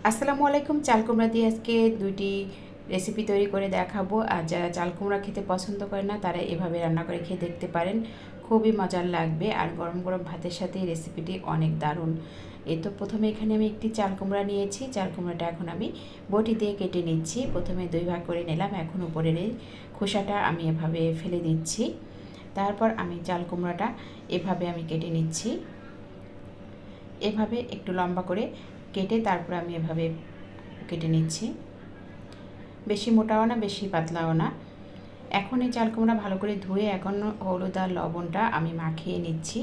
আসসালামু আলাইকুম। চাল কুমড়া দিয়ে আজকে দুইটি রেসিপি তৈরি করে দেখাবো। আর যারা চাল কুমড়া খেতে পছন্দ করে না তারা এভাবে রান্না করে খেয়ে দেখতে পারেন, খুবই মজার লাগবে। আর গরম গরম ভাতের সাথে এই রেসিপিটি অনেক দারুণ। এই তো প্রথমে এখানে আমি একটি চাল কুমড়া নিয়েছি। চাল কুমড়াটা এখন আমি বটি দিয়ে কেটে নিচ্ছি। প্রথমে 2 ভাগ করে নিলাম। এখন উপরের এই খোসাটা আমি এভাবে ফেলে দিচ্ছি। তারপর আমি চাল কুমড়াটা এভাবে আমি কেটে নিচ্ছি। এভাবে একটু লম্বা করে কেটে তারপর আমি এভাবে কেটে নিচ্ছি। বেশি মোটাও না বেশি পাতলাও না। এখন এই চাল কুমড়া ভালো করে ধুয়ে এখন হলুদ আর লবণটা আমি মাখিয়ে নিচ্ছি।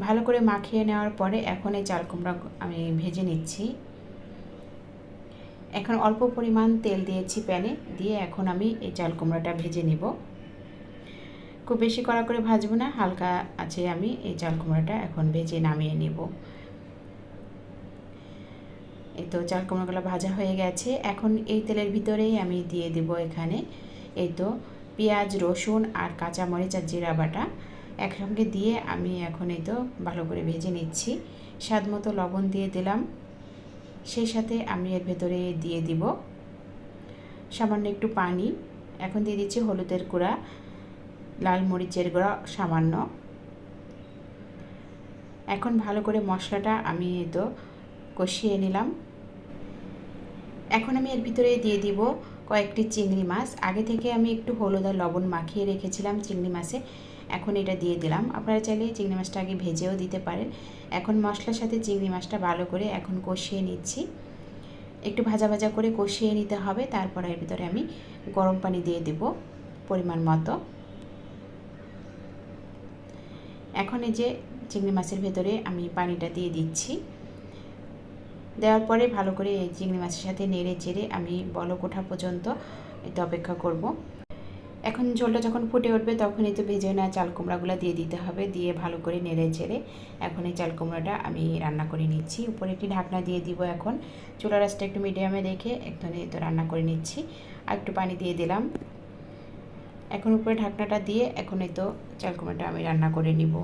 ভালো করে মাখিয়ে নেওয়ার পরে এখন এই চাল কুমড়া আমি ভেজে নিচ্ছি। এখন অল্প পরিমাণ তেল দিয়েছি প্যানে, দিয়ে এখন আমি এই চাল কুমড়াটা ভেজে নিব। খুব বেশি কড়া করে ভাজবো না, হালকা আছে আমি এই চাল কুমড়াটা এখন ভেজে নামিয়ে নেব। এই তো চাল কুমড়োগুলো ভাজা হয়ে গেছে। এখন এই তেলের ভিতরেই আমি দিয়ে দেব এখানে এই তো পেঁয়াজ, রসুন আর কাঁচামরিচ আর জিরা বাটা একসঙ্গে দিয়ে আমি এখন এই তো ভালো করে ভেজে নিচ্ছি। স্বাদ মতো লবণ দিয়ে দিলাম। সেই সাথে আমি এর ভেতরে দিয়ে দিব সামান্য একটু পানি। এখন দিয়ে দিচ্ছি হলুদের গুঁড়া, লাল মরিচের গুঁড়া সামান্য। এখন ভালো করে মশলাটা আমি এই তো কষিয়ে নিলাম। এখন আমি এর ভিতরে দিয়ে দিব কয়েকটি চিংড়ি মাছ। আগে থেকে আমি একটু হলুদ আর লবণ মাখিয়ে রেখেছিলাম চিংড়ি মাছে, এখন এটা দিয়ে দিলাম। আপনারা চাইলে চিংড়ি মাছটা আগে ভেজেও দিতে পারেন। এখন মশলার সাথে চিংড়ি মাছটা ভালো করে এখন কষিয়ে নিচ্ছি। একটু ভাজা ভাজা করে কষিয়ে নিতে হবে। তারপর এর ভিতরে আমি গরম পানি দিয়ে দেব পরিমাণ মতো। এখন এই যে চিংড়ি মাছের ভেতরে আমি পানিটা দিয়ে দিচ্ছি। দেওয়ার পরে ভালো করে এই চিংড়ি মাছের সাথে নেড়ে চেড়ে আমি বলক ওঠা পর্যন্ত এটা অপেক্ষা করব। এখন ঝোলটা যখন ফুটে উঠবে তখন এই তো ভেজে নেওয়া চাল কুমড়াগুলো দিয়ে দিতে হবে। দিয়ে ভালো করে নেড়ে চেড়ে এখন এই চাল কুমড়াটা আমি রান্না করে নিচ্ছি। উপরে একটি ঢাকনা দিয়ে দিব। এখন চুলার আঁচটা একটু মিডিয়ামে রেখে একদম এই তো রান্না করে নিচ্ছি। আর একটু পানি দিয়ে দিলাম। এখন উপরে ঢাকনাটা দিয়ে এখন এই তো চাল কুমড়াটা আমি রান্না করে নিব।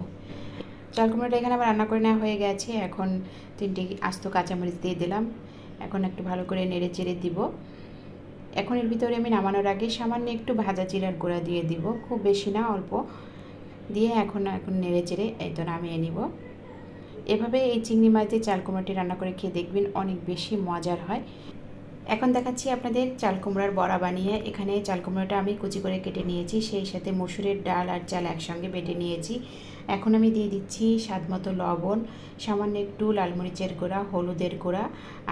চাল কুমড়াটা এখানে আমার রান্না করে নেওয়া হয়ে গেছে। এখন 3টে আস্ত কাঁচামরিচ দিয়ে দিলাম। এখন একটু ভালো করে নেড়ে চেড়ে দিব। এখন এর ভিতরে আমি নামানোর আগে সামান্য একটু ভাজা জিরার গুঁড়া দিয়ে দিব, খুব বেশি না, অল্প দিয়ে এখন নেড়ে চেড়ে এই তো নামিয়ে নিব। এভাবে এই চিংড়ি মাছ দিয়ে চাল কুমড়াটি রান্না করে খেয়ে দেখবেন, অনেক বেশি মজার হয়। এখন দেখাচ্ছি আপনাদের চাল কুমড়ার বড়া বানিয়ে। এখানে চাল কুমড়াটা আমি কুচি করে কেটে নিয়েছি, সেই সাথে মসুরের ডাল আর চাল একসঙ্গে বেটে নিয়েছি। এখন আমি দিয়ে দিচ্ছি স্বাদ মতো লবণ, সামান্য একটু লাল মরিচের গুঁড়া, হলুদের গুঁড়া,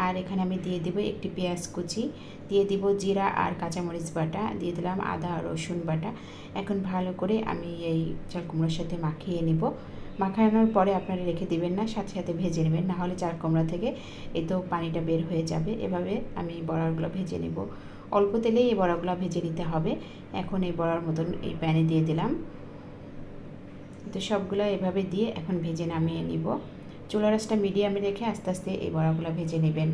আর এখানে আমি দিয়ে দেবো একটি পেঁয়াজ কুচি, দিয়ে দিব জিরা আর কাঁচামরিচ বাটা, দিয়ে দিলাম আদা রসুন বাটা। এখন ভালো করে আমি এই চাল কুমড়োর সাথে মাখিয়ে নেব। মাখানোর পরে আপনারা রেখে দিবেন না, সাথে সাথে ভেজে নেবেন, না হলে চাল কুমড়া থেকে এই তো পানিটা বের হয়ে যাবে। এভাবে আমি বড়াগুলো ভেজে নেব। অল্প তেলেই এই বড়াগুলো ভেজে নিতে হবে। এখন এই বড়ার মতন এই প্যানে দিয়ে দিলাম। তো সবগুলো এভাবে দিয়ে এখন ভেজে নামিয়ে নিব। চুলার আঁচটা মিডিয়ামে রেখে আস্তে আস্তে এই বড়াগুলো ভেজে নেবেন।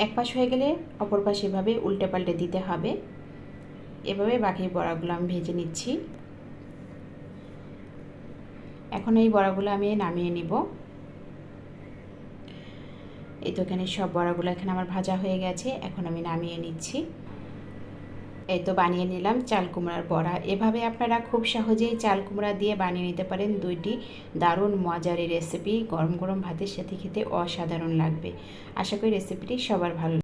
এক পাশ হয়ে গেলে অপর পাশ এভাবে উল্টে পাল্টে দিতে হবে। এভাবে বাকি বড়াগুলো আমি ভেজে নিচ্ছি। এখন এই বড়াগুলো আমি নামিয়ে নিব। এই তো এখানে সব বড়াগুলো এখানে আমার ভাজা হয়ে গেছে। এখন আমি নামিয়ে নিচ্ছি। এই তো বানিয়ে নিলাম চাল কুমড়ার বড়া। এভাবে আপনারা খুব সহজেই চাল কুমড়া দিয়ে বানিয়ে নিতে পারেন দুইটি দারুণ মজার রেসিপি। গরম গরম ভাতের সাথে খেতে অসাধারণ লাগবে। আশা করি রেসিপিটি সবার ভালো